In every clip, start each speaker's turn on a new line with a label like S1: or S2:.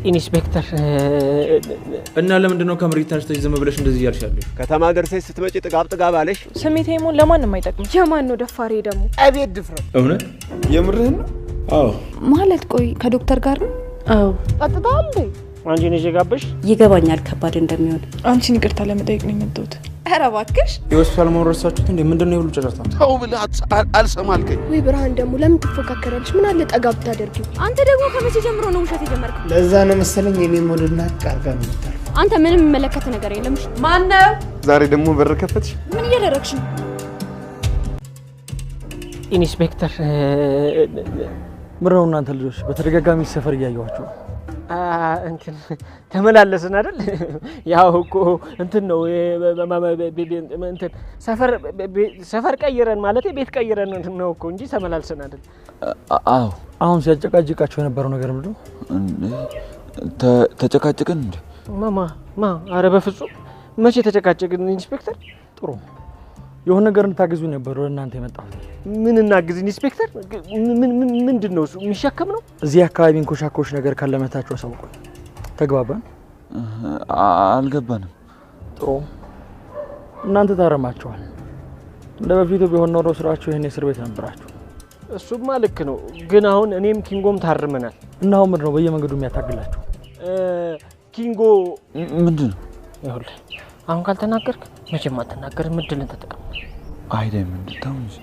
S1: ኢንስፔክተር
S2: እና ለምንድነው ከምሪት ተነስተሽ ዝም ብለሽ እንደዚህ ያልሻለሽ?
S3: ከተማ ደርሰሽ ስትመጪ ጥጋብ አለሽ።
S4: ስሜቴሞን ለማንም አይጠቅም። የማን ነው ደፋሪ ደግሞ?
S3: አቤት ድፍረት!
S2: እውነት
S3: የምርህን ነው?
S2: አዎ።
S4: ማለት ቆይ ከዶክተር ጋር ነው?
S1: አዎ።
S3: አጥታል እንዴ?
S1: አንቺ ነሽ የጋበሽ?
S5: ይገባኛል ከባድ እንደሚሆን።
S4: አንቺን ይቅርታ ለመጠየቅ ነው የመጣሁት። ኧረ እባክሽ
S2: የሆስፒታል መወረሳችሁት እንዴ? ምንድነው ይሁሉ ጨረታ?
S3: ተው ብለህ አልሰማልከኝ።
S6: ወይ ብርሃን ደግሞ ለምን ትፎካከራለሽ? ምን አለ ጠጋ ብታደርጊው?
S7: አንተ ደግሞ ከመቼ ጀምሮ ነው ውሸት የጀመርከው?
S8: ለዛ ነው መሰለኝ የኔ ሞድና ቃርጋ ነው።
S7: አንተ ምንም የሚመለከት ነገር የለም።
S4: ማን ነው?
S3: ዛሬ ደግሞ በር ከፈትሽ?
S7: ምን እያደረግሽ ነው?
S1: ኢንስፔክተር
S9: ምነው እናንተ ልጆች በተደጋጋሚ ሰፈር እያያችሁ
S1: እንትን ተመላለስን አይደል? ያው እኮ እንትን ነው እንትን ሰፈር ቀይረን ማለት ቤት ቀይረን ነው እኮ እንጂ ተመላልሰን አይደል?
S9: አዎ። አሁን ሲያጨቃጭቃቸው የነበረው ነገር ምንድነው?
S2: ተጨቃጭቀን እንዴ?
S1: ኧረ በፍጹም መቼ ተጨቃጭቅን ኢንስፔክተር?
S9: ጥሩ የሆነ ነገር እንታገዙ ነበር ወደ እናንተ የመጣው።
S1: ምን እናግዝ ኢንስፔክተር? ምንድነው እሱ የሚሸከም ነው?
S9: እዚህ አካባቢ እንኮሻኮሽ ነገር ካለመታችሁ አሳውቁኝ። ተግባባን?
S2: አልገባንም።
S9: ጥሩ እናንተ ታረማችኋል። እንደ በፊቱ ቢሆን ኖሮ ስራችሁ ይሄን እስር ቤት ነበራችሁ።
S1: እሱማ ልክ ነው፣ ግን አሁን እኔም ኪንጎም ታርመናል።
S9: እና አሁን ምንድነው በየመንገዱ የሚያታግላችሁ?
S1: ኪንጎ
S2: ምንድነው?
S1: ይኸውልህ አሁን ካልተናገርክ መቼም አትናገርም። እድልን ተጠቀም።
S2: አይ ዳይመንድ ተው እንጂ።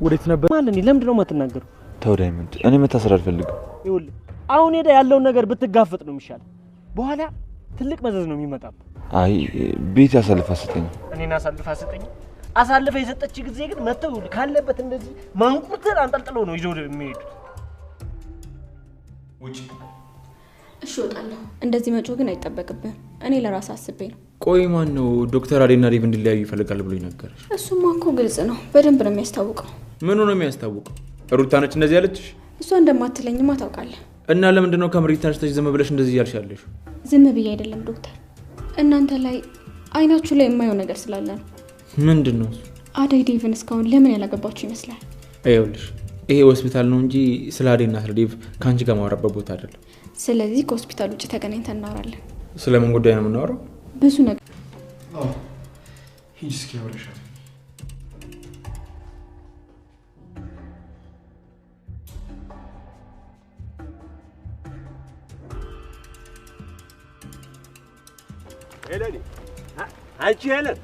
S9: ወዴት ነበር
S1: ማለት ነው? ለምንድነው የማትናገረው?
S2: ተው ዳይመንድ፣ እኔ መታሰር አልፈልግም።
S1: ይኸውልህ አሁን ሄዳ ያለውን ነገር ብትጋፈጥ ነው የሚሻለው። በኋላ ትልቅ መዘዝ ነው የሚመጣው።
S2: አይ ቤት ያሳልፋ ሰጠኝ።
S1: እኔና አሳልፋ ሰጠኝ። አሳልፈ የሰጠች ጊዜ ግን መተው ካለበት እንደዚህ ማንቁርትን አንጠልጥለው ነው ይዘው የሚሄዱት።
S2: ውጪ።
S7: እሺ እወጣለሁ። እንደዚህ መጮህ ግን አይጠበቅብህም። እኔ ለራስ አስቤ ነው።
S2: ቆይ ማን ነው ዶክተር አዴና ዴቭ እንዲለያዩ ይፈልጋል ብሎ ይነገርሽ?
S7: እሱማ እኮ ግልጽ ነው፣ በደንብ ነው የሚያስታውቀው።
S2: ምን ነው የሚያስታውቀው? ሩታ ነች እንደዚህ ያለችሽ?
S7: እሷ እንደማትለኝማ ታውቃለህ።
S2: እና ለምንድነው ከምሪት ተነስተሽ ዝም ብለሽ እንደዚህ ያልሻለሽ?
S7: ዝም ብዬ አይደለም ዶክተር፣ እናንተ ላይ አይናችሁ ላይ የማየው ነገር ስላለ ነው።
S2: ምንድነው?
S7: አደይ ዴቭን እስካሁን ለምን ያላገባችሁ ይመስላል?
S2: አይውልሽ ይሄ ሆስፒታል ነው እንጂ ስለ አዴና ስለ ዴቭ ካንቺ ጋር ማውራበት ቦታ አይደለም።
S7: ስለዚህ ከሆስፒታል ውጪ ተገናኝተን እናወራለን።
S2: ስለምን ጉዳይ ነው የምናወራው?
S7: ብዙ ነገር።
S2: ሂጂ እስኪ አውራሻት።
S3: ሄለኒ አንቺ ሄለን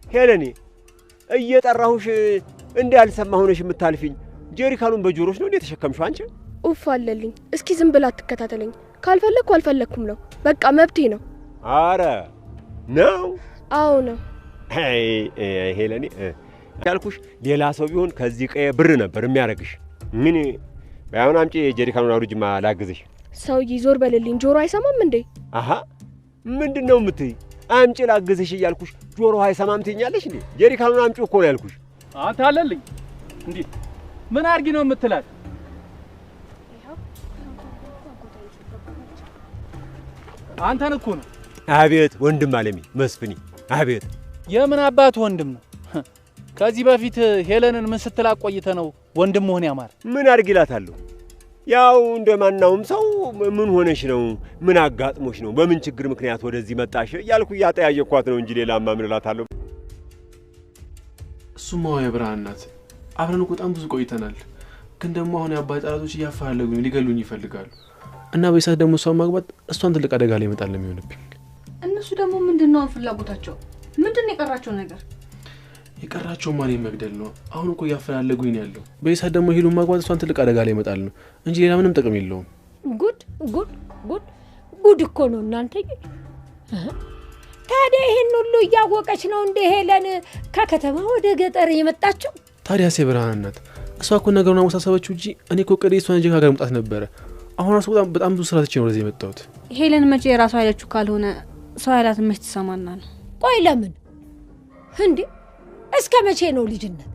S3: ሄለኒ እየጠራሁሽ እንዳልሰማ ሆነሽ የምታልፊኝ ጀሪካኑን በጆሮሽ ነው እንዴ ተሸከምሽው? አንቺ
S6: ኡፍ አለልኝ። እስኪ ዝም ብላ አትከታተለኝ። ካልፈለኩ አልፈለኩም ነው በቃ መብቴ ነው።
S3: አረ ነው?
S6: አዎ ነው።
S3: አይ ሄለኒ ያልኩሽ ሌላ ሰው ቢሆን ከዚህ ቀየ ብር ነበር የሚያረግሽ። ምን ባይሆን አምጪ ጀሪካኑን አውርጅማ ላግዝሽ።
S6: ሰውዬ ዞር በልልኝ። ጆሮ አይሰማም እንዴ?
S3: አሃ ምንድነው የምትይ? አምጪ ላግዝሽ እያልኩሽ ጆሮ አይሰማም ትይኛለሽ እንዴ? ጀሪካኑን አምጪ እኮ ነው ያልኩሽ።
S10: አንተ አለልኝ እንዴ? ምን አርጊ ነው የምትላት? አንተን እኮ ነው።
S3: አቤት ወንድም አለሚ መስፍኒ። አቤት
S10: የምን አባት ወንድም ነው? ከዚህ በፊት ሄለንን ምን ስትል አቆይተ ነው ወንድም መሆን ያማረ?
S3: ምን አርጊላታለሁ? ያው እንደማናውም ሰው ምን ሆነሽ ነው? ምን አጋጥሞሽ ነው? በምን ችግር ምክንያት ወደዚህ መጣሽ? ያልኩ ያጠያየኳት ነው እንጂ ሌላማ ምን እላታለሁ?
S11: እሱማ የብርሃን ናት። አብረን እኮ በጣም ብዙ ቆይተናል። ግን ደግሞ አሁን የአባይ ጠላቶች እያፋለጉኝ ሊገሉኝ ይፈልጋሉ። እና በይሳት ደግሞ እሷን ማግባት እሷን ትልቅ አደጋ ላይ ይመጣል የሚሆንብኝ።
S7: እነሱ ደግሞ ምንድነው ፍላጎታቸው? ምንድነው የቀራቸው ነገር?
S11: የቀራቸው ማን መግደል ነው? አሁን እኮ እያፈላለጉኝ ነው ያለው። በይሳት ደግሞ ሄሉን ማግባት እሷን ትልቅ አደጋ ላይ ይመጣል ነው እንጂ ሌላ ምንም ጥቅም የለውም።
S12: ጉድ እኮ ነው እናንተ። ታዲያ ይሄን ሁሉ እያወቀች ነው እንደ ሄለን ከከተማ ወደ ገጠር የመጣችው?
S11: ታዲያ የብርሃን ናት። እሷ እኮ ነገሩን አወሳሰበችው እንጂ እኔ እኮ ቀዴ እሷን እንጂ ጋር መጣት ነበረ። አሁን ራሱ በጣም ብዙ ስራ ትቼ ነው ወደዚህ የመጣሁት።
S7: ሄለን መቼ የራሷ ያለችው ካልሆነ ሰው ያላት መች ተሰማና ነው?
S12: ቆይ ለምን እንዴ? እስከ መቼ ነው ልጅነት?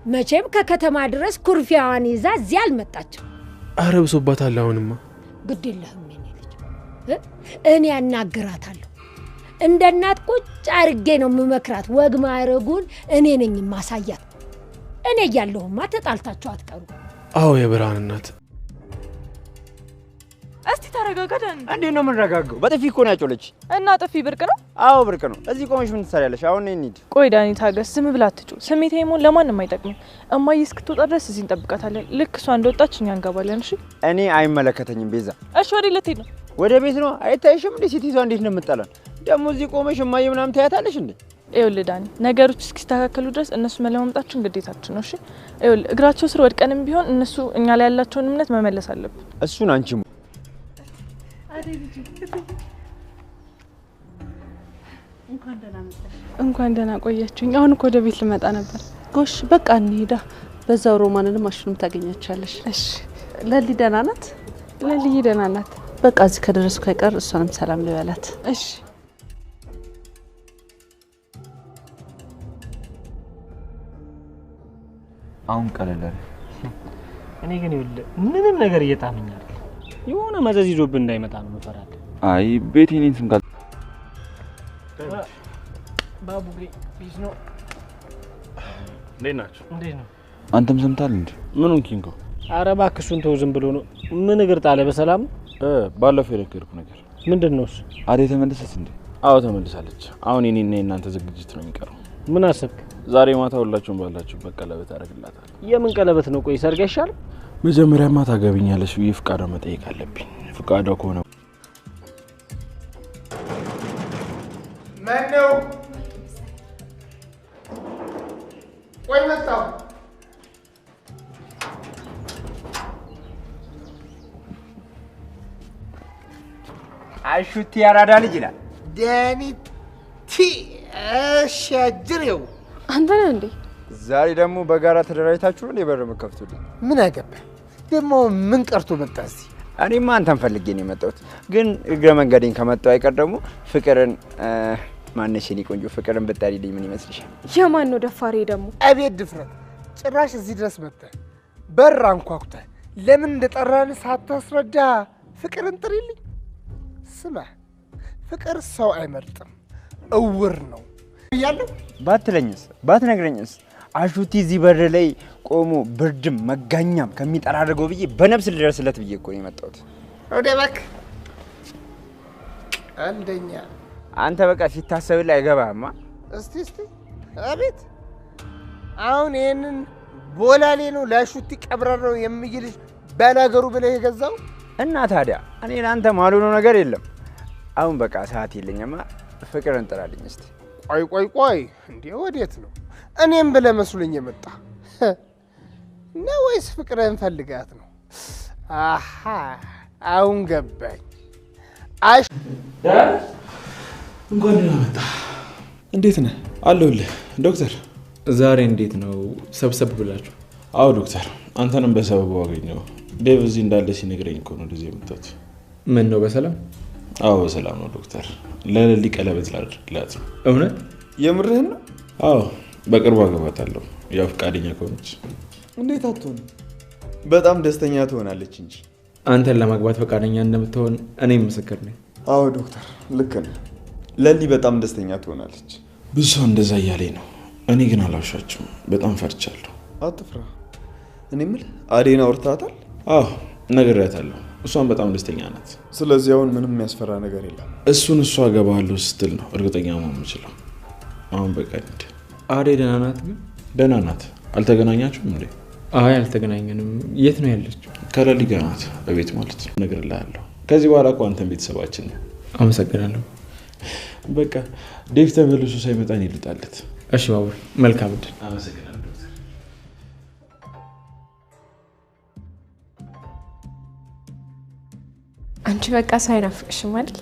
S12: መቼም ከከተማ ድረስ ኩርፊያዋን ይዛ እዚህ አልመጣችም።
S11: አረ ብሶባታል። አሁንማ
S12: ግድ የለህም የኔ ልጅ፣ እኔ አናግራታለሁ። እንደ እናት ቁጭ አርጌ ነው የምመክራት። ወግ ማረጉን እኔ ነኝ ማሳያት። እኔ እያለሁማ ተጣልታችሁ አትቀሩ።
S11: አዎ የብርሃን እናት።
S4: እስቲ ተረጋጋ ዳኒ።
S13: እንዴት ነው የምንረጋጋው? በጥፊ እኮ ነው ያጮለች።
S4: እና ጥፊ ብርቅ ነው?
S13: አዎ ብርቅ ነው። እዚህ ቆመሽ ምን ትሰሪያለሽ? አሁን እንሂድ።
S4: ቆይ ዳኒ ታገስ፣ ዝም ብላ አትጩ። ስሜታዊ መሆን ለማንም አይጠቅምም። እማዬ እስክትወጣ ድረስ እዚህ እንጠብቃታለን። ልክ እሷ እንደወጣች እኛ እንገባለን። እሺ?
S13: እኔ አይመለከተኝም ቤዛ።
S4: እሺ ወዴት ልትሄድ ነው?
S13: ወደ ቤት ነው። አይታይሽም እንዴ ሴት ይዟ እንዴት ነው የምትጠላን? ደግሞ እዚህ ቆመሽ እማዬ ምናምን ታያታለሽ እንዴ?
S4: ይኸውልህ ዳኒ፣ ነገሮች እስኪስተካከሉ ድረስ እነሱ መለማመጣችን ግዴታችን ነው። እሺ? ይኸውልህ እግራቸው ስር ወድቀንም ቢሆን እነሱ እኛ ላይ ያላቸውን እምነት መመለስ አለብን።
S13: እሱን አንቺም
S14: እንኳን ደህና ቆያችሁኝ። አሁን እኮ ወደ ቤት ልመጣ ነበር። ጎሽ በቃ እንሂዳ። በዛው ሮማንንም አሽኑም ታገኛቻለሽ።
S4: እሺ።
S14: ለሊ ደህና ናት?
S4: ለልዬ ደህና ናት።
S14: በቃ እዚህ ከደረስኩ አይቀር እሷንም ሰላም ልበላት።
S4: እሺ።
S13: አሁን ቀለለ።
S1: እኔ ግን ይኸውልህ ምንም ነገር እየጣመኝ አይደል? የሆነ መዘዝ ይዞብን እንዳይመጣ ነው መፈራት።
S2: አይ ቤቴን ስም ጋር
S1: ባቡ ቢስ ነው።
S11: እንዴት ናችሁ?
S1: እንዴት ነው?
S2: አንተም ሰምታል እንዴ?
S11: ምኑን ኪንጎ?
S1: ኧረ እባክህ እሱን ተው፣ ዝም ብሎ ነው። ምን እግር ጣለ? በሰላም
S2: ባለፈው የነገርኩ ነገር
S1: ምንድነው እሱ?
S2: አዴ ተመለሰች እንዴ?
S11: አዎ ተመልሳለች። አሁን እኔና የእናንተ ዝግጅት ነው የሚቀረው።
S1: ምን አሰብክ?
S11: ዛሬ ማታ ሁላችሁም ባላችሁበት ቀለበት አደርግላታለሁ።
S1: የምን ቀለበት ነው? ቆይ ሰርግ አይሻልም?
S11: መጀመሪያማ ታገቢኛለሽ ብዬ ፍቃዷ መጠየቅ አለብኝ። ፍቃዷ ከሆነ
S8: ማነው? ቆይ መጣሁ።
S13: አሹቲ ያራዳ ልጅ ይላል
S8: ዳኒ ቲ አሻጅሬው
S6: አንተ ነህ እንዴ?
S13: ዛሬ ደግሞ በጋራ ተደራጅታችሁ ነው የበር መከፍቱልኝ።
S8: ምን አገባ ደግሞ? ምን ቀርቶ መጣ እዚህ?
S13: እኔማ አንተን ፈልጌ ነው የመጣሁት፣ ግን እግረ መንገዴን ከመጣሁ አይቀር ደግሞ ፍቅርን ማነሽ የኔ ቆንጆ ፍቅርን ብታሪልኝ ምን ይመስልሻል?
S6: የማን ነው ደፋሪ ደግሞ?
S8: አቤት ድፍረት! ጭራሽ እዚህ ድረስ መጥተህ በር አንኳኩተህ ለምን እንደጠራን ሳታስረዳ ፍቅርን ጥሪልኝ። ስማ፣ ፍቅር ሰው አይመርጥም፣ እውር ነው እያለሁ
S13: ባትለኝስ ባትነግረኝስ? አሹቲ እዚህ በር ላይ ቆሞ ብርድም መጋኛም ከሚጠራርገው ብዬ በነፍስ ልደርስለት ብዬ እኮ ነው የመጣሁት።
S8: ወደ እባክህ ቀልደኛ።
S13: አንተ በቃ ሲታሰብልህ አይገባህማ።
S8: እስቲ አቤት! አሁን ይሄንን ቦላሌ ነው ለአሹቲ ቀብረር ነው የሚይልሽ ባላገሩ ብለህ የገዛው?
S13: እና ታዲያ እኔ ለአንተ ማልሆነው ነገር የለም። አሁን በቃ ሰዓት የለኝማ። ፍቅርን ጥራልኝ እስቲ።
S8: ቆይ እንዴ ወዴት ነው? እኔም ብለህ መስሎኝ የመጣ ነው ወይስ ፍቅርን ፈልጋት ነው? አሃ አሁን ገባኝ።
S2: እንኳን ደህና መጣ። እንዴት ነህ? አለሁልህ ዶክተር።
S11: ዛሬ እንዴት ነው ሰብሰብ ብላችሁ?
S2: አዎ ዶክተር፣ አንተንም በሰበቡ አገኘሁ። ዴቭ እዚህ እንዳለ ሲነግረኝ እኮ ነው እንደዚህ የመጣሁት።
S11: ምን ነው በሰላም?
S2: አዎ በሰላም ነው ዶክተር። ለሌሊ ቀለበት ላድርግላት ነው።
S11: እውነት?
S2: የምርህን ነው? አዎ በቅርቡ አገባታለሁ፣ ያው ፈቃደኛ ከሆነች።
S15: እንዴት አትሆንም? በጣም ደስተኛ ትሆናለች እንጂ።
S11: አንተን ለማግባት ፈቃደኛ እንደምትሆን እኔም ምስክር ነኝ።
S15: አዎ ዶክተር ልክ ነህ። ለሊ በጣም ደስተኛ ትሆናለች።
S2: ብዙ ሰው እንደዛ እያለኝ ነው። እኔ ግን አላውሻችሁም፣ በጣም ፈርቻለሁ።
S15: አትፍራ። እኔ የምልህ አዴን አውርታታል?
S2: አዎ ነግሬያታለሁ። እሷን በጣም ደስተኛ ናት።
S15: ስለዚህ አሁን ምንም የሚያስፈራ ነገር የለም።
S2: እሱን እሷ አገባለሁ ስትል ነው እርግጠኛ መሆን የምችለው። አሁን በቃ እንሂድ።
S11: አዴ ደህና ናት? ግን
S2: ደህና ናት። አልተገናኛችሁም እንዴ?
S11: አይ አልተገናኘንም። የት ነው ያለችው?
S2: ከለሊ ጋር ናት፣ በቤት ማለት ነው። እነግርልሃለሁ። ከዚህ በኋላ እኮ አንተን ቤተሰባችን ነው።
S11: አመሰግናለሁ።
S2: በቃ ዴቭ ተመልሶ ሳይመጣ እኔ ልጣለት።
S11: እሺ ባቡር፣ መልካም እድል።
S2: አመሰግናለሁ።
S16: አንቺ በቃ ሳይናፍቅሽም አይደል?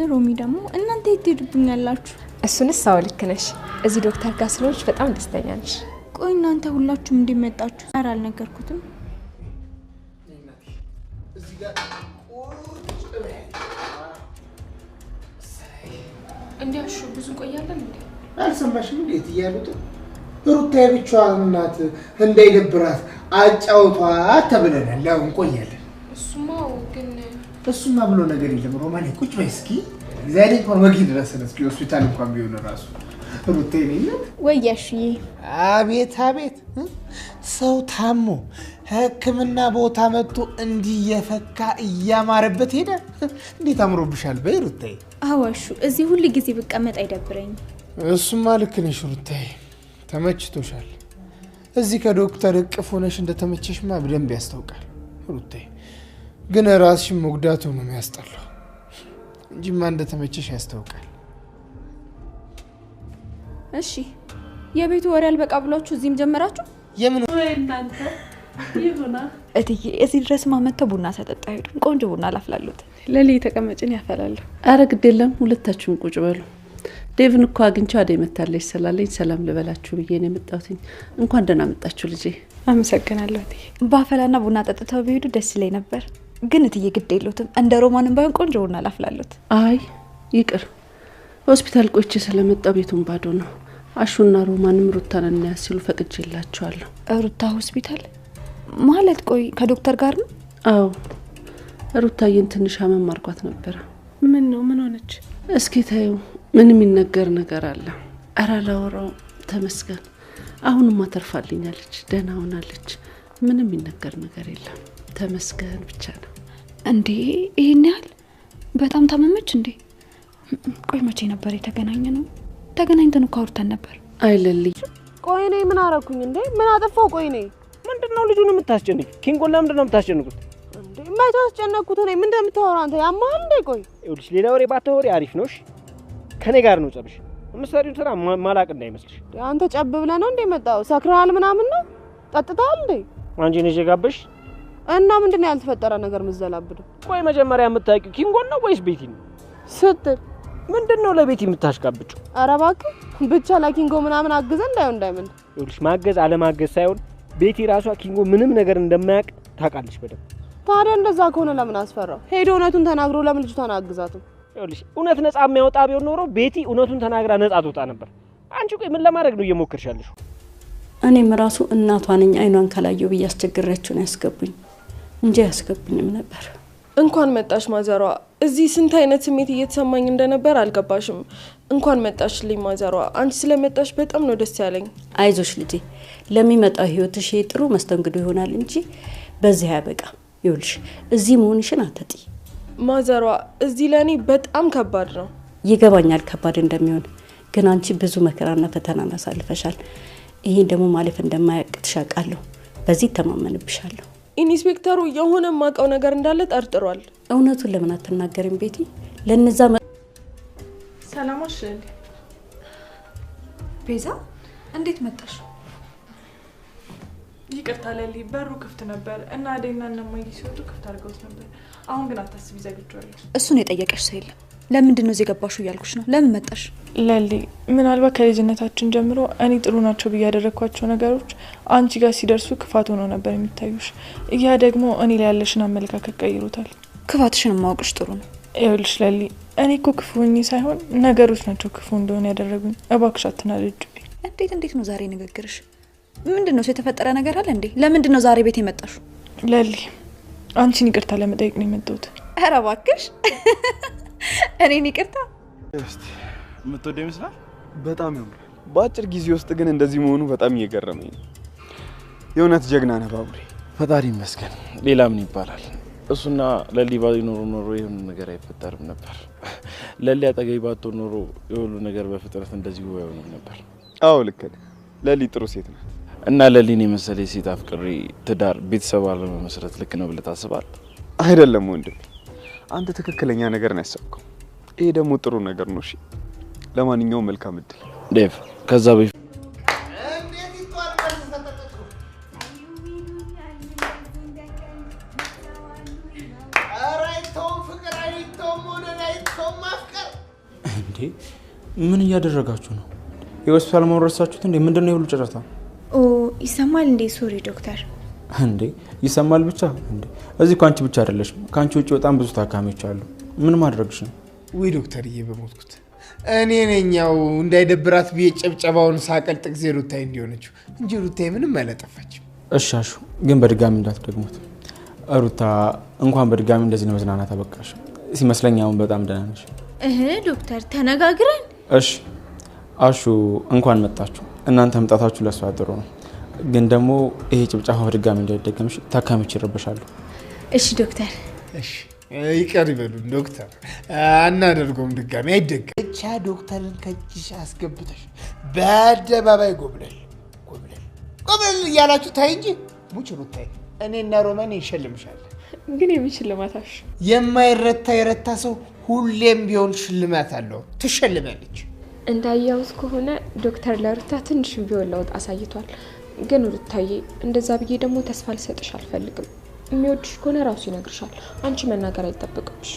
S7: ሮሚ ደግሞ እናንተ የት ሄዱብኛላችሁ?
S16: እሱንስ አዎ ልክ ነሽ። እዚህ ዶክተር ጋር ስለሆንሽ በጣም ደስተኛ ነሽ።
S7: ቆይ እናንተ ሁላችሁም እንዲመጣችሁ ኧረ አልነገርኩትም።
S6: እንዲያሹ ብዙ ቆያለን እንዴ?
S8: አልሰማሽም? እንዴት እያሉት ሩታዬ ብቻዋን እናት እንዳይደብራት አጫውቷት ተብለናል። ያው እንቆያለን። እሱማ ብሎ ነገር የለም። ሮማኔ ቁጭ በይ እስኪ። ዛሬ እንኳን ወጊ ድረስ እስኪ ሆስፒታል እንኳን ቢሆን ራሱ ሩቴኔና
S7: ወያሽዬ
S8: አቤት አቤት ሰው ታሞ ሕክምና ቦታ መጥቶ እንዲየፈካ እያማረበት ሄደ። እንዴት አምሮብሻል በይ ሩቴ።
S7: አዋሹ እዚህ ሁሉ ጊዜ ብቀመጥ አይደብረኝም።
S8: እሱማ ልክ ነሽ ሩቴ፣ ተመችቶሻል። እዚህ ከዶክተር እቅፍ ሆነሽ እንደተመቸሽማ በደንብ ያስታውቃል ሩቴ። ግን ራስሽን መጉዳቱ ነው የሚያስጠላው እንጂማ እንደተመቸሽ ያስታውቃል።
S7: እሺ የቤቱ ወሬ አልበቃ ብሏችሁ እዚህም ጀመራችሁ?
S8: የምን
S14: ወይ እናንተ ይሁና።
S17: እትዬ እዚህ ድረስ ማመተው ቡና ተጠጣ ሄዱ። ቆንጆ ቡና ላፍላሉት።
S14: ለሊ ተቀመጭን ያፈላሉ። አረ ግድ የለም ሁለታችሁም ቁጭ በሉ። ዴቭን እኮ አግኝቼው አደይ መታለች ስላለኝ ሰላም ልበላችሁ ብዬ ነው የመጣሁት። እንኳን ደህና መጣችሁ ልጄ።
S17: አመሰግናለሁ እትዬ። ባፈላና ቡና ጠጥተው ቢሄዱ ደስ ይለኝ ነበር፣ ግን እትዬ ግድ የለውም። እንደ ሮማንም ባይሆን ቆንጆ ቡና ላፍላሉት።
S14: አይ ይቅር፣ ሆስፒታል ቆይቼ ስለመጣሁ ቤቱን ባዶ ነው። አሹና ሮማንም ሩታን እናያስ ሲሉ ፈቅጄላቸዋለሁ።
S17: ሩታ ሆስፒታል ማለት? ቆይ ከዶክተር ጋር ነው?
S14: አዎ ሩታዬን ትንሽ አመም አርጓት ነበር።
S4: ምን ነው? ምን ሆነች?
S14: እስኪ ታዩ ምን የሚነገር ነገር አለ? አራ ላወራው ተመስገን። አሁንማ ተርፋልኛለች፣ ደህና ሆናለች። ምንም የሚነገር ነገር የለም፣ ተመስገን ብቻ ነው።
S17: እንዴ ይሄን ያህል በጣም ታመመች እንዴ? ቆይ መቼ ነበር የተገናኘ ነው? ተገናኝተን እኮ አውርተን ነበር።
S14: አይለልኝ።
S18: ቆይ እኔ ምን አረኩኝ እንዴ? ምን አጠፋው? ቆይ እኔ
S1: ምንድነው ልጁን የምታስጨንቅ? ኪንጎን ለምንድነው የምታስጨንቁት?
S18: እንዴ ማይቶ አስጨነቅኩት እኔ። ምን እንደምታወራ አንተ ያማል እንዴ? ቆይ
S1: ይኸውልሽ ሌላ ወሬ ባታወሪ አሪፍ ነው። እሺ ከኔ ጋር ነው ጸብሽ። የምትሰሪውን ስራ ማላቅ እንዳይመስልሽ።
S18: አንተ ጨብ ብለህ ነው እንዴ መጣው? ሰክራል ምናምን ነው? ጠጥታል እንዴ?
S1: አንቺ ነሽ የጋበሽ?
S18: እና ምንድነው ያልተፈጠረ ነገር ምዘላብደው?
S1: ቆይ መጀመሪያ የምታውቂው ኪንጎን ነው ወይስ ቤቲ ነው?
S18: ስትል
S1: ምንድነው ለቤቲ የምታሽቃብጪው?
S18: ኧረ እባክህ ብቻ ለኪንጎ ምናምን አግዘ እንዳይመን።
S1: ይኸውልሽ ማገዝ አለማገዝ ሳይሆን ቤቲ ራሷ ኪንጎ ምንም ነገር እንደማያውቅ ታውቃለች በደንብ።
S18: ታዲያ እንደዛ ከሆነ ለምን አስፈራው? ሄዶ እውነቱን ተናግሮ ለምን ልጅቷን አግዛትም?
S1: ይኸውልሽ እውነት ነፃ የሚያወጣ ቢሆን ኖሮ ቤቲ እውነቱን ተናግራ ነፃ ትወጣ ነበር። አንቺ ቆይ ምን ለማድረግ ነው እየሞከርሽ ያለሽው?
S5: እኔም ራሱ እናቷ ነኝ አይኗን ካላየው ብዬ አስቸግሬያቸው ነው ያስገቡኝ እንጂ ያስገቡኝም ነበር።
S4: እንኳን መጣሽ ማዘሯ። እዚህ ስንት አይነት ስሜት እየተሰማኝ እንደነበር አልገባሽም። እንኳን መጣሽልኝ ማዘሯ። አንቺ ስለመጣሽ በጣም ነው ደስ ያለኝ።
S5: አይዞሽ ልጄ፣ ለሚመጣው ህይወትሽ ጥሩ መስተንግዶ ይሆናል እንጂ በዚህ ያበቃ። ይኸውልሽ እዚህ መሆንሽን አትጢ
S4: ማዘሯ። እዚህ ለኔ በጣም ከባድ ነው።
S5: ይገባኛል ከባድ እንደሚሆን፣ ግን አንቺ ብዙ መከራና ፈተና አሳልፈሻል። ይሄን ደግሞ ማለፍ እንደማያቅትሽ አውቃለሁ። በዚህ ተማመንብሻለሁ።
S4: ኢንስፔክተሩ የሆነ ማቀው ነገር እንዳለ ጠርጥሯል።
S5: እውነቱን ለምን አትናገሪም ቤቲ? ለነዛ
S4: ሰላማሽ
S17: ቤዛ እንዴት መጣሽ?
S4: ይቅርታ ለሊ፣ በሩ ክፍት ነበር እና አደይና እነማዬ ሲወጡ ክፍት አድርገውት ነበር። አሁን ግን አታስቢ፣ ዘግቼዋለሁ።
S17: እሱን የጠየቀሽ ሰው የለም። ለምንድን ነው እዚህ ገባሽው እያልኩሽ ነው። ለምን መጣሽ?
S4: ለሊ፣ ምናልባት ከልጅነታችን ጀምሮ እኔ ጥሩ ናቸው ብዬ ያደረኳቸው ነገሮች አንቺ ጋር ሲደርሱ ክፋት ሆነው ነበር የሚታዩሽ። ያ ደግሞ እኔ ላይ ያለሽን አመለካከት ቀይሮታል።
S17: ክፋትሽን ማወቅሽ ጥሩ ነው።
S4: ይኸውልሽ ለሊ፣ እኔ እኮ ክፉ ሆኜ ሳይሆን ነገሮች ናቸው ክፉ እንደሆነ ያደረጉኝ። እባክሽ አትናደጅብኝ።
S17: እንዴት ነው ዛሬ ንግግርሽ? ምንድነው? የተፈጠረ ነገር አለ እንዴ? ለምንድን ነው ዛሬ ቤት የመጣሽው?
S4: ለሊ፣ አንቺን ይቅርታ ለመጠየቅ ነው የመጣሁት።
S17: ኧረ እባክሽ እኔን ይቅርታ?
S15: እስቲ የምትወደው ይመስላል። በጣም ያምራል። በአጭር ጊዜ ውስጥ ግን እንደዚህ መሆኑ በጣም እየገረመኝ ነው። የእውነት ጀግና ነህ ባቡሬ።
S2: ፈጣሪ ይመስገን። ሌላ ምን ይባላል? እሱና ለሊ ባይኖሩ ኖሮ ይሁን ነገር አይፈጠርም ነበር። ለሊ አጠገቤ ባትሆን ኖሮ የሁሉ ነገር በፍጥነት እንደዚህ አይሆንም ነበር።
S15: አዎ ልክ ነህ። ለሊ ጥሩ ሴት ናት
S2: እና ለሊን የመሰለ ሴት አፍቅሬ ትዳር ቤተሰብ አለመመስረት ልክ ነው ብለህ ታስባለህ?
S15: አይደለም ወንድም፣ አንተ ትክክለኛ ነገር ነው ያሰብከው። ይሄ ደግሞ ጥሩ ነገር ነው። እሺ ለማንኛውም መልካም እድል
S2: ዴቭ። ከዛ በፊት
S19: እንዴ ምን እያደረጋችሁ ነው? የሆስፒታል መውረሳችሁት እንዴ? ምንድነው የሁሉ ጨረታ?
S7: ኦ ይሰማል እንዴ? ሶሪ ዶክተር።
S19: እንዴ ይሰማል ብቻ እንዴ? እዚህ ካንቺ ብቻ አይደለሽም። ካንቺ ውጪ በጣም ብዙ ታካሚዎች አሉ። ምን ማድረግሽ ነው?
S8: ወይ ዶክተርዬ በሞትኩት እኔ ነኝ። ያው እንዳይደብራት ብዬ ጨብጨባውን ሳቀልጥ ጊዜ ሩታዬ እንዲሆነችው እንጂ ሩታዬ ምንም አላጠፋችም።
S19: እሻሹ ግን በድጋሚ እንዳትደግሙት። ሩታ እንኳን በድጋሚ እንደዚህ ለመዝናናት አበቃሽ። ሲመስለኝ አሁን በጣም ደህና ነሽ።
S7: ዶክተር ተነጋግረን
S19: እሺ አሹ እንኳን መጣችሁ። እናንተ መምጣታችሁ ለሷ ጥሩ ነው፣ ግን ደግሞ ይሄ ጭብጨባ ድጋሚ እንዳይደገምሽ ታካሚዎች ይረበሻሉ።
S12: እሺ ዶክተር።
S8: እሺ ይቀር ይበሉን ዶክተር፣ አናደርገውም ድጋሚ አይደገም። ብቻ ዶክተርን ከእጅሽ አስገብተሽ በአደባባይ ጎብለል እያላችሁ ታይ እንጂ ሙች ብታይ እኔና ሮማን እንሸልምሻለን።
S4: ግን የሚሽልማታሽ
S8: የማይረታ የረታ ሰው ሁሌም ቢሆን ሽልማት አለው፣ ትሸልማለች።
S16: እንዳያውስ ከሆነ ዶክተር ለሩታ ትንሽ ቢሆን ለውጥ አሳይቷል። ግን ሩታዬ እንደዛ ብዬ ደግሞ ተስፋ ልሰጥሽ አልፈልግም። የሚወድሽ ከሆነ ራሱ ይነግርሻል። አንቺ መናገር አይጠበቅብሽ።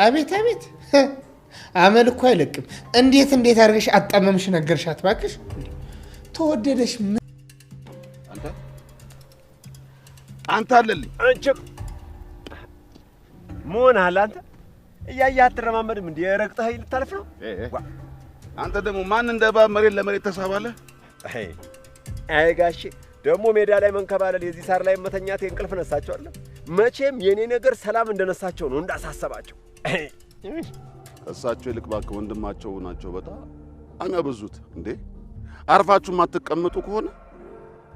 S8: አቤት አቤት፣ አመል እኮ አይለቅም። እንዴት አድርገሽ አጣመምሽ ነገርሻት ባክሽ። ተወደደሽ
S20: አንተ አለልኝ
S3: አንቺ ምን አለ አንተ እያያ አትረማመድም እንዴ? ረግጠህ ልታልፍ ነው።
S20: አንተ ደግሞ ማን እንደባብ መሬት ለመሬት ተሳባለ?
S3: አይ ጋሼ ደግሞ ሜዳ ላይ መንከባለል የዚህ ሳር ላይ መተኛት እንቅልፍ ነሳቸው አይደል? መቼም የኔ ነገር ሰላም እንደነሳቸው ነው እንዳሳሰባቸው።
S20: እሳቸው ይልቅ ባክ ወንድማቸው ናቸው። በጣም አሚያበዙት እንዴ። አርፋችሁ ማትቀመጡ ከሆነ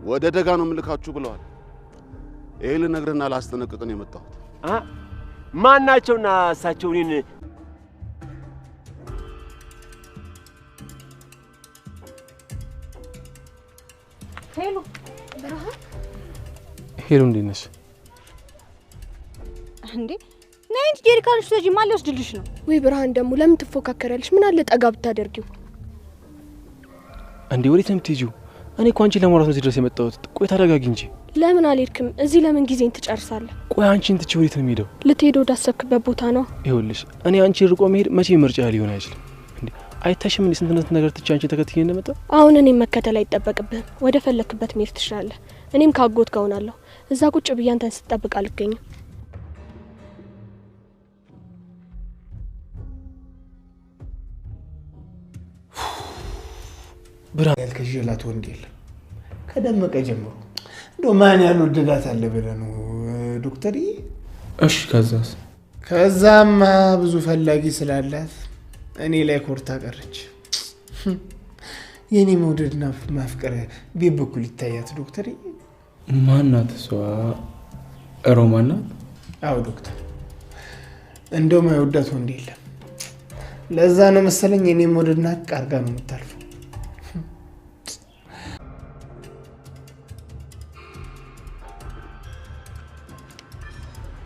S20: ወደ ደጋ ነው ምልካችሁ ብለዋል። ይሄ ልነግርህና ላስጠነቅቅህ ነው የመጣሁት።
S3: ማን ናቸውና እሳቸው እኔን
S6: ሄሎ ብርሃን?
S11: ሄሎ እንዴት ነሽ?
S6: እንዴ ነይ እንጂ ጀሪካንሽ ተጂ ማን ሊወስድልሽ ነው? ወይ ብርሃን ደግሞ ለምን ትፎካከራለሽ? ምን አለ ጠጋ ብታደርጊው?
S11: እንዴ ወዴት ነው የምትሄጂው? እኔ እኮ አንቺን ለማውራት ነው እዚህ ድረስ የመጣሁት። ቆይ ተረጋጊ እንጂ።
S6: ለምን አልሄድክም? እዚህ ለምን ጊዜን ትጨርሳለህ?
S11: ቆይ አንቺን ትቼ ወዴት ነው የምሄደው?
S6: ልትሄድ ወዳሰብክበት ቦታ ነው።
S11: ይኸውልሽ እኔ አንቺ ርቆ መሄድ መቼ ምርጫ ሊሆን አይችልም። እንዴ አይታሽም እንዴ ስንት ነገር ትቼ አንቺን ተከትዬ እንደመጣ።
S6: አሁን እኔም መከተል አይጠበቅብህም። ወደ ፈለክበት መሄድ ትችላለህ። እኔም ካጎት ጋር ሆናለሁ። እዛ ቁጭ ብዬ አንተን ስጠብቅ አልገኝም።
S8: ብርሃን ያልከሽላት ወንድ የለም ከደመቀ ጀምሮ። እንደው ማን ያልወደዳት አለ ብለህ ነው ዶክተር?
S19: እሺ ከዛስ?
S8: ከዛማ ብዙ ፈላጊ ስላላት እኔ ላይ ኮርታ ቀረች። የኔ መውደድና ማፍቀር ቤት በኩል ይታያት ዶክተር።
S19: ማናት እሷ? ሮማን ናት?
S8: አዎ ዶክተር፣ እንደው ማይወዳት ወንድ የለም። ለዛ ነው መሰለኝ የኔ መውደድና ቃርጋ ነው የምታልፈው።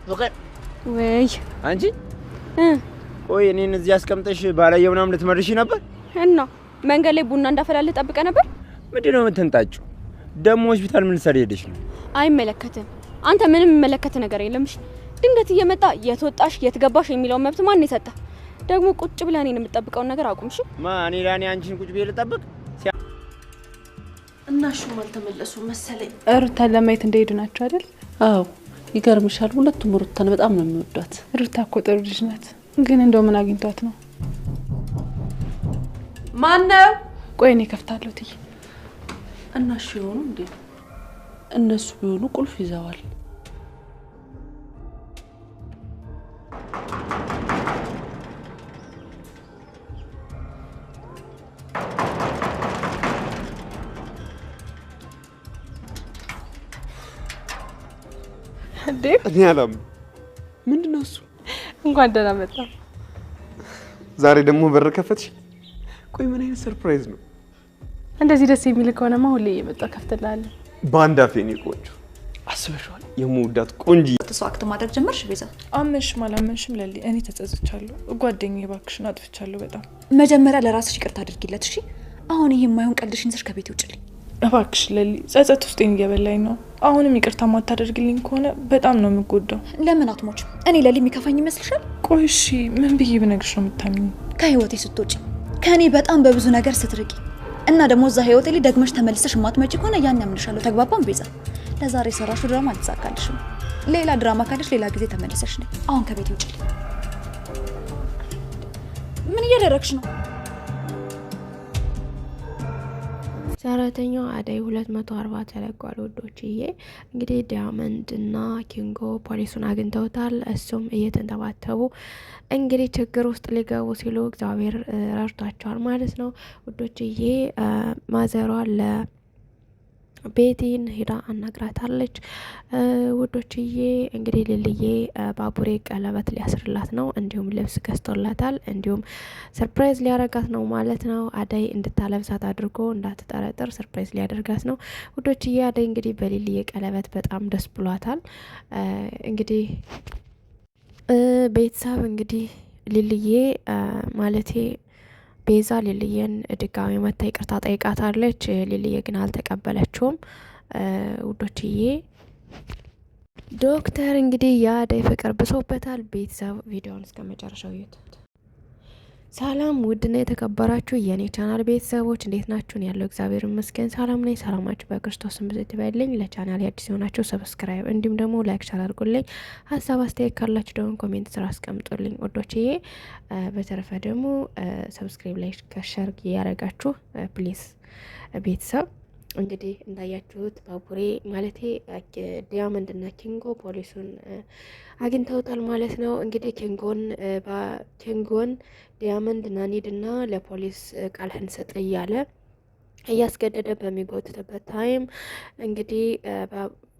S13: ፍቅር
S12: ወይ
S13: አንቺ ቆይ እኔን እዚህ አስቀምጠሽ ባላየው ምናምን ልትመርሺ ነበር?
S6: እና መንገድ ላይ ቡና እንዳፈላለህ ጠብቀህ ነበር?
S13: ምንድነው የምትንጣጭው? ደሞ ሆስፒታል ምን ሰሪ ሄደሽ ነው?
S6: አይመለከትም። አንተ ምንም የሚመለከት ነገር የለምሽ። ድንገት እየመጣ የትወጣሽ የትገባሽ የሚለው መብት ማን ይሰጣ? ደግሞ ቁጭ ብለህ እኔን የምትጠብቀውን ነገር አቁምሽ።
S13: ማን ይላኔ አንቺን ቁጭ ብዬ ልጠብቅ?
S14: እናሹም አልተመለሱም መሰለኝ።
S4: ሩታን ለማየት እንደሄዱ ናቸው አይደል?
S14: አዎ ይገርምሻል፣ ሁለቱም ሩታን በጣም ነው የሚወዷት።
S4: ሩታ እኮ ጥሩ ልጅ ናት፣ ግን እንደው ምን አግኝቷት ነው?
S14: ማነው?
S4: ቆይ እኔ ከፍታለሁ ትይ።
S14: እናሹ ይሆኑ እንዴ? እነሱ ቢሆኑ ቁልፍ ይዘዋል።
S15: እኔ አላምንም። ምንድነው እሱ?
S4: እንኳን ደህና መጣ።
S15: ዛሬ ደግሞ በር ከፈትሽ? ቆይ ምን አይነት ሰርፕራይዝ ነው?
S4: እንደዚህ ደስ የሚል ከሆነማ ሁሌ እየመጣ ከፍትልሃለሁ።
S15: በአንድ አፌ ነው ቆንጆ። አስበሽዋል? የምወዳት ቆንጆ
S17: ተሷ አክት ማድረግ ጀመርሽ ቤዛ?
S4: አመንሽም አላመንሽም ለሊ እኔ ተጸጽቻለሁ። ጓደኛዬ እባክሽን አጥፍቻለሁ በጣም።
S17: መጀመሪያ ለራስሽ ይቅርታ አድርጊለት እሺ። አሁን ይሄ የማይሆን ቀልድሽን ይዘሽ ከቤት ውጭልኝ
S4: እባክሽ ለሊ። ጸጸት ውስጤን እየበላኝ ነው። አሁንም ይቅርታ ማታደርግልኝ ከሆነ በጣም ነው የምጎዳው።
S17: ለምን አትሞችም? እኔ ለሊ የሚከፋኝ ይመስልሻል?
S4: ቆይ እሺ ምን ብዬ ብነግርሽ ነው የምታምኚኝ?
S17: ከህይወቴ ስትወጪ ከእኔ በጣም በብዙ ነገር ስትርቂ እና ደግሞ እዛ ህይወቴ ላይ ደግመሽ ተመልሰሽ ማትመጪ ከሆነ ያን ያምንሻለሁ። ተግባባን ቤዛ? ለዛሬ ሰራሽው ድራማ አልተሳካልሽም። ሌላ ድራማ ካለሽ ሌላ ጊዜ ተመልሰሽ ነይ። አሁን ከቤት ውጭልኝ። ምን እያደረግሽ ነው?
S21: ሰራተኛው አደይ 240 ተለቋል ውዶችዬ። እንግዲህ ዳያመንድ እና ኪንጎ ፖሊሱን አግኝተውታል። እሱም እየተንተባተቡ እንግዲህ ችግር ውስጥ ሊገቡ ሲሉ እግዚአብሔር ረድቷቸዋል ማለት ነው ውዶችዬ። ማዘሯ ለቤቲን ሄዳ አናግራታለች ውዶችዬ። እንግዲህ ልልዬ ባቡሬ ቀለበት ሊያስርላት ነው፣ እንዲሁም ልብስ ገዝቶላታል፣ እንዲሁም ሰርፕራይዝ ሊያረጋት ነው ማለት ነው። አደይ እንድታለብሳት አድርጎ እንዳትጠረጥር ሰርፕራይዝ ሊያደርጋት ነው ውዶችዬ። አደይ እንግዲህ በልልዬ ቀለበት በጣም ደስ ብሏታል። እንግዲህ ቤተሰብ እንግዲህ ልልዬ ማለቴ ቤዛ ልልዬን ድጋሚ መታ ይቅርታ ጠይቃታለች። ልልዬ ግን አልተቀበለችውም ውዶችዬ። ዶክተር እንግዲህ የአደይ ፍቅር ብሶበታል። ቤተሰብ ቪዲዮውን እስከ መጨረሻው ይዩት። ሰላም ውድና የተከበራችሁ የኔ ቻናል ቤተሰቦች እንዴት ናችሁን? ያለው እግዚአብሔር ይመስገን ሰላም ነኝ። ሰላማችሁ በክርስቶስ ብዝት ይበልኝ። ለቻናል አዲስ የሆናችሁ ሰብስክራይብ እንዲሁም ደግሞ ላይክ ቻናል አድርጉልኝ። ሀሳብ አስተያየት ካላችሁ ደግሞ ኮሜንት ስራ አስቀምጡልኝ ወዶችዬ። በተረፈ ደግሞ ሰብስክራይብ ላይክ ከሸር ያረጋችሁ ፕሊዝ ቤተሰብ። እንግዲህ እንዳያችሁት ባቡሬ ማለቴ ዳያመንድ እና ኪንጎ ፖሊሱን አግኝተውታል ማለት ነው። እንግዲህ ኪንጎን ዳያመንድ ናኒድ እና ለፖሊስ ቃልህን ስጥ እያለ እያስገደደ በሚጎትትበት ታይም እንግዲህ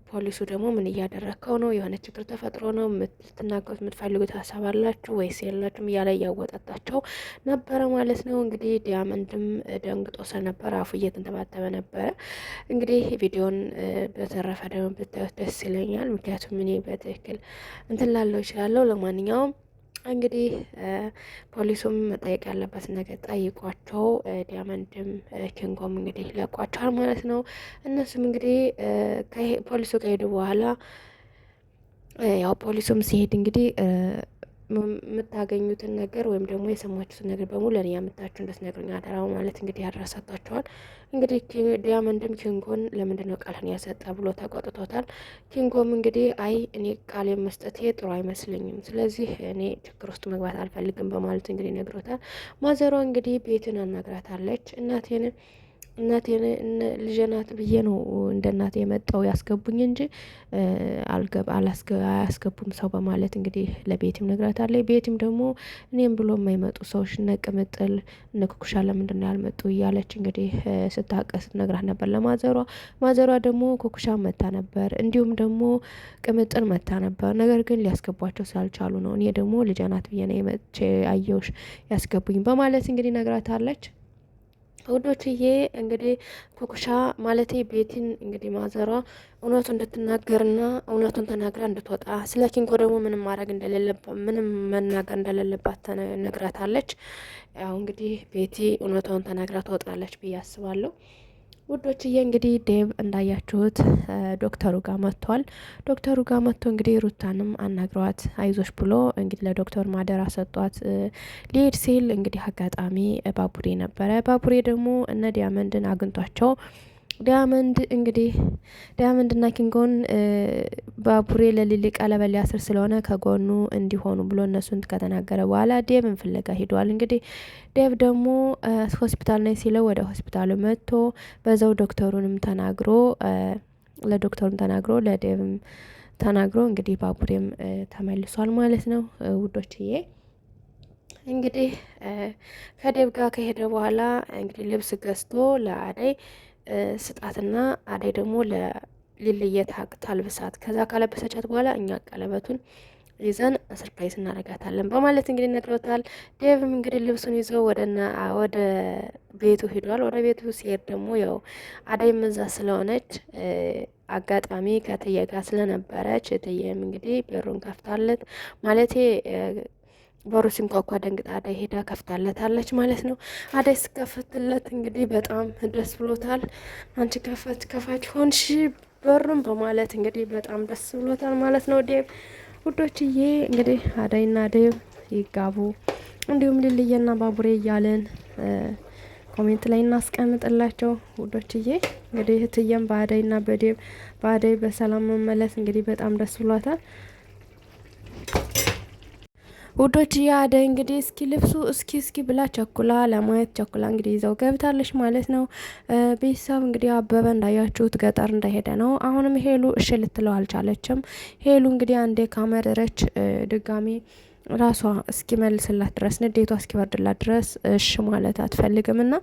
S21: ፖሊሱ ደግሞ ምን እያደረግከው ነው? የሆነ ችግር ተፈጥሮ ነው? ልትናገሩት የምትፈልጉት ሀሳብ አላችሁ ወይስ የላችሁም? እያለ እያወጣጣቸው ነበረ ማለት ነው። እንግዲህ ዳያመንድም ደንግጦ ስለነበረ አፉ እየተንተባተበ ነበረ። እንግዲህ ቪዲዮን በተረፈ ደግሞ ብታዩት ደስ ይለኛል። ምክንያቱም እኔ በትክክል እንትን ላለው ይችላለሁ። ለማንኛውም እንግዲህ ፖሊሱም መጠየቅ ያለበትን ነገር ጠይቋቸው ዳያመንድም ኪንጎም እንግዲህ ለቋቸዋል ማለት ነው። እነሱም እንግዲህ ፖሊሱ ከሄዱ በኋላ ያው ፖሊሱም ሲሄድ እንግዲህ የምታገኙትን ነገር ወይም ደግሞ የሰማችሁትን ነገር በሙሉ ለእኔ ያመጣችሁ እንድትነግሩኝ አደራ ማለት እንግዲህ ያደረሰጣቸዋል። እንግዲህ ዳያመንድም ኪንጎን ለምንድን ነው ቃልህን ያሰጠ ብሎ ተቆጥቶታል። ኪንጎም እንግዲህ አይ እኔ ቃል መስጠቴ ጥሩ አይመስለኝም፣ ስለዚህ እኔ ችግር ውስጥ መግባት አልፈልግም በማለት እንግዲህ ነግሮታል። ማዘሯ እንግዲህ ቤትን አናግራታለች። እናቴን ልጄ ናት ብዬ ነው እንደ እናቴ የመጣው ያስገቡኝ እንጂ አያስገቡም ሰው በማለት እንግዲህ ለቤቲም ነግራታለች። ቤቲም ደግሞ እኔም ብሎ የማይመጡ ሰዎች እነ ቅምጥል እነ ኩኩሻ ለምንድን ነው ያልመጡ እያለች እንግዲህ ስታቀስ ነግራት ነበር ለማዘሯ። ማዘሯ ደግሞ ኩኩሻ መታ ነበር እንዲሁም ደግሞ ቅምጥል መታ ነበር፣ ነገር ግን ሊያስገቧቸው ስላልቻሉ ነው እኔ ደግሞ ልጄ ናት ብዬ ነው የመጥቼ አየውሽ ያስገቡኝ በማለት እንግዲህ ነግራታለች። ውዶችዬ እንግዲህ ኩኩሻ ማለቴ ቤቲን እንግዲህ ማዘሯ እውነቱን እንድትናገርና እውነቱን ተናግራ እንድትወጣ ስለ ኪንጎ ደግሞ ምንም ማድረግ እንደሌለባት ምንም መናገር እንደሌለባት ነግራታለች። ያው እንግዲህ ቤቲ እውነቷን ተናግራ ትወጣለች ብዬ አስባለሁ። ውዶችዬ እንግዲህ ዴቭ እንዳያችሁት ዶክተሩ ጋር መጥቷል። ዶክተሩ ጋር መጥቶ እንግዲህ ሩታንም አናግረዋት አይዞሽ ብሎ እንግዲህ ለዶክተር ማደራ ሰጧት ሊሄድ ሲል እንግዲህ አጋጣሚ ባቡሬ ነበረ። ባቡሬ ደግሞ እነ ዳያመንድን አግኝቷቸው ዳያመንድና ኪንጎን ባቡሬ ለሊሊ ቀለበት ሊያስር ስለሆነ ከጎኑ እንዲሆኑ ብሎ እነሱን ከተናገረ በኋላ ዴቭን ፍለጋ ሂዷል። እንግዲህ ዴቭ ደግሞ ሆስፒታል ነኝ ሲለው ወደ ሆስፒታሉ መጥቶ በዛው ዶክተሩንም ተናግሮ ለዴቭም ተናግሮ እንግዲህ ባቡሬም ተመልሷል ማለት ነው ውዶችዬ። እንግዲህ ከዴቭ ጋር ከሄደ በኋላ እንግዲህ ልብስ ገዝቶ ለአደይ ስጣትና አደይ ደግሞ ለሊልዬ ታልብሳት። ከዛ ካለበሰቻት በኋላ እኛ ቀለበቱን ይዘን ሰርፕራይዝ እናደርጋታለን በማለት እንግዲህ ነግሮታል። ዴቭም እንግዲህ ልብሱን ይዞ ወደ ቤቱ ሂዷል። ወደ ቤቱ ሲሄድ ደግሞ ያው አደይ እዛ ስለሆነች አጋጣሚ ከትዬ ጋር ስለነበረች እትዬም እንግዲህ በሩን ከፍታለት ማለቴ በሩ ሲንኳኳ ደንግጣ አደይ ሄዳ ከፍታለታለች ማለት ነው። አደይ ስከፍትለት እንግዲህ በጣም ደስ ብሎታል። አንቺ ከፋች ሆንሽ በሩን በማለት እንግዲህ በጣም ደስ ብሎታል ማለት ነው ዴቭ። ውዶችዬ እንግዲህ አደይና ዴቭ ይጋቡ እንዲሁም ልልዬና ባቡሬ እያለን ኮሜንት ላይ እናስቀምጥላቸው ውዶችዬ። እንግዲህ እትዬም በአደይና በአደይ በሰላም መመለስ እንግዲህ በጣም ደስ ብሏታል። ውዶች አደይ እንግዲህ እስኪ ልብሱ እስኪ ብላ ቸኩላ ለማየት ቸኩላ እንግዲህ ይዘው ገብታለች ማለት ነው። ቤተሰብ እንግዲህ አበበ እንዳያችሁት ገጠር እንደሄደ ነው። አሁንም ሄሉ እሺ ልትለው አልቻለችም። ሄሉ እንግዲህ አንዴ ካመረረች ድጋሚ ራሷ እስኪመልስላት ድረስ ንዴቷ እስኪበርድላት ድረስ እሺ ማለት አትፈልግም እና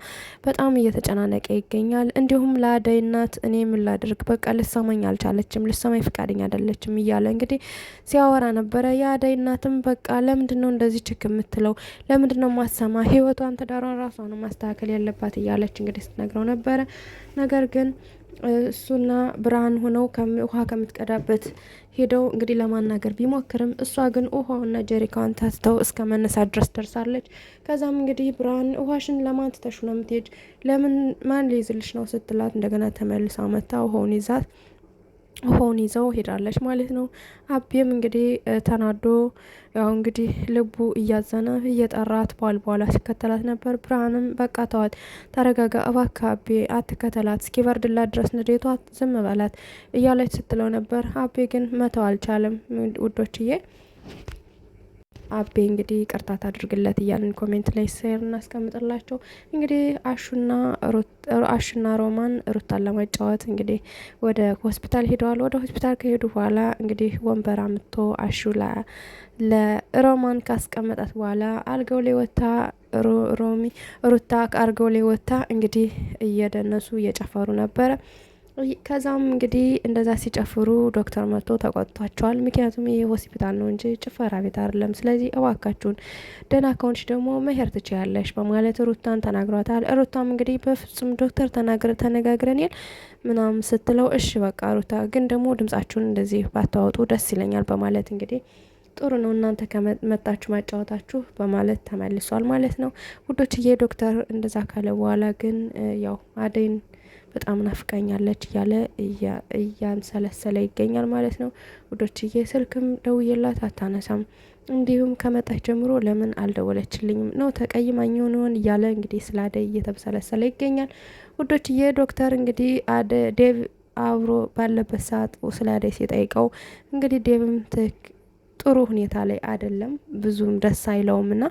S21: በጣም እየተጨናነቀ ይገኛል። እንዲሁም ለአደይ እናት እኔ ምን ላድርግ በቃ ልሰማኝ አልቻለችም፣ ልሰማኝ ፈቃደኛ አይደለችም እያለ እንግዲህ ሲያወራ ነበረ። የአደይ እናትም በቃ ለምንድን ነው እንደዚህ ችክ የምትለው? ለምንድን ነው ማሰማ? ህይወቷን ትዳሯን ራሷ ነው ማስተካከል ያለባት እያለች እንግዲህ ስትነግረው ነበረ። ነገር ግን እሱና ብርሃን ሆነው ውሃ ከምትቀዳበት ሄደው እንግዲህ ለማናገር ቢሞክርም እሷ ግን ውሃውና ጀሪካውን ታስተው እስከ መነሳት ድረስ ደርሳለች። ከዛም እንግዲህ ብርሃን ውሃሽን ለማን ትተሹ ነው የምትሄጅ? ለምን ማን ሊይዝልሽ ነው ስትላት እንደገና ተመልሳ መታ ውሃውን ይዘው ሄዳለች ማለት ነው። አቤም እንግዲህ ተናዶ ያው እንግዲህ ልቡ እያዘነ እየጠራት በኋላ ሲከተላት ነበር። ብርሃንም በቃ ተዋት፣ ተረጋጋ እባክህ አቤ አትከተላት፣ እስኪበርድላት ድረስ ንዴቷ ዝም በላት እያለች ስትለው ነበር። አቤ ግን መተው አልቻለም ውዶችዬ። አቤ እንግዲህ ቅርታ ታድርግለት እያልን ኮሜንት ላይ ሼር እናስቀምጥላቸው። እንግዲህ አሹና ሮማን ሩታን ለማጫወት እንግዲህ ወደ ሆስፒታል ሄደዋል። ወደ ሆስፒታል ከሄዱ በኋላ እንግዲህ ወንበር አምጥቶ አሹ ለሮማን ካስቀመጣት በኋላ አልጋው ላይ ወታ ሩታ ከአልጋው ላይ ወታ እንግዲህ እየደነሱ እየጨፈሩ ነበረ። ከዛም እንግዲህ እንደዛ ሲጨፍሩ ዶክተር መጥቶ ተቆጥቷቸዋል። ምክንያቱም ይህ ሆስፒታል ነው እንጂ ጭፈራ ቤት አይደለም። ስለዚህ እባካችሁን ደህና ከሆንሽ ደግሞ መሄድ ትችያለሽ በማለት ሩታን ተናግሯታል። ሩታም እንግዲህ በፍጹም ዶክተር ተነጋግረን ምናምን ስትለው እሺ በቃ ሩታ ግን ደግሞ ድምጻችሁን እንደዚህ ባታወጡ ደስ ይለኛል በማለት እንግዲህ ጥሩ ነው እናንተ ከመጣችሁ ማጫወታችሁ በማለት ተመልሷል ማለት ነው ውዶችዬ። ዶክተር እንደዛ ካለ በኋላ ግን ያው አደይን በጣም ናፍቃኛለች እያለ እያንሰለሰለ ይገኛል ማለት ነው ውዶችዬ። ስልክም ደውዬላት አታነሳም። እንዲሁም ከመጣች ጀምሮ ለምን አልደወለችልኝም ነው ተቀይማኝ ይሆን እያለ እንግዲህ ስለ አደይ እየተብሰለሰለ ይገኛል ውዶችዬ። ዶክተር እንግዲህ ዴቭ አብሮ ባለበት ሰዓት ስለ አደይ ሲጠይቀው እንግዲህ ዴቭም ጥሩ ሁኔታ ላይ አይደለም፣ ብዙም ደስ አይለውም እና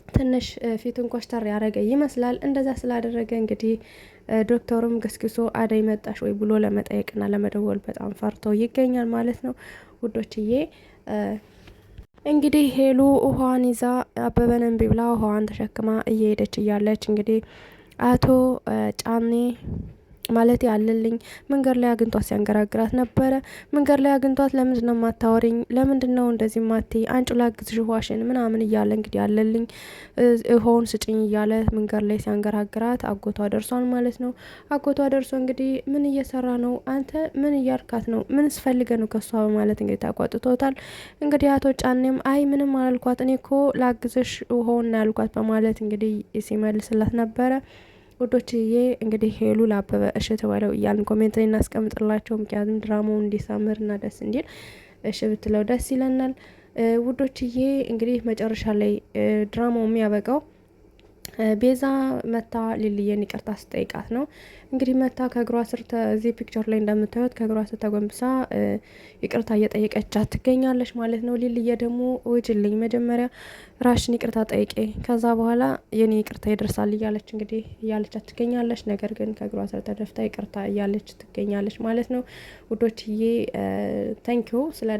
S21: ትንሽ ፊቱን ኮስተር ያደረገ ይመስላል። እንደዛ ስላደረገ እንግዲህ ዶክተሩም ገስግሶ አደይ መጣሽ ወይ ብሎ ለመጠየቅና ለመደወል በጣም ፈርቶ ይገኛል ማለት ነው ውዶችዬ። እንግዲህ ሄሉ ውሃዋን ይዛ አበበን እምቢ ብላ ውሃዋን ተሸክማ እየሄደች እያለች እንግዲህ አቶ ጫኔ ማለት ያለልኝ መንገድ ላይ አግኝቷት ሲያንገራግራት ነበረ። መንገድ ላይ አግኝቷት ለምንድን ነው ማታወሪኝ? ለምንድን ነው እንደዚህ ማቲ? አንጭ ላግዝሽ ውሃሽን ምናምን እያለ እንግዲህ ያለልኝ ውሃውን ስጭኝ እያለ መንገድ ላይ ሲያንገራግራት አጎቷ ደርሷል ማለት ነው። አጎቷ ደርሶ እንግዲህ ምን እየሰራ ነው አንተ? ምን እያልካት ነው? ምን ስፈልገ ነው ከሷ በማለት እንግዲህ ታቋጥቶታል። እንግዲህ አቶ ጫኔም አይ ምንም አላልኳት እኔ እኮ ላግዝሽ ውሃውን ያልኳት በማለት እንግዲህ ሲመልስላት ነበረ ውዶችዬ። እንግዲህ ሄሉ ለአበበ እሺ ትበለው እያልን ኮሜንት ላይ እናስቀምጥላቸው። ምክንያቱም ድራማው እንዲሳምርና ደስ እንዲል እሺ ብትለው ደስ ይለናል ውዶችዬ። እንግዲህ መጨረሻ ላይ ድራማው የሚያበቃው ቤዛ መታ ሊልየን ይቅርታ ስጠይቃት ነው። እንግዲህ መታ ከእግሯ ስር እዚህ ፒክቸር ላይ እንደምታዩት ከእግሯ ስር ተጎንብሳ ይቅርታ እየጠየቀቻት ትገኛለች ማለት ነው። ሊልየ ደግሞ ውጭልኝ መጀመሪያ ራሽን ይቅርታ ጠይቄ ከዛ በኋላ የኔ ይቅርታ ይደርሳል እያለች እንግዲህ እያለቻት ትገኛለች። ነገር ግን ከእግሯ ስር ተደፍታ ይቅርታ እያለች ትገኛለች ማለት ነው ውዶችዬ። ታንኪዩ ስለ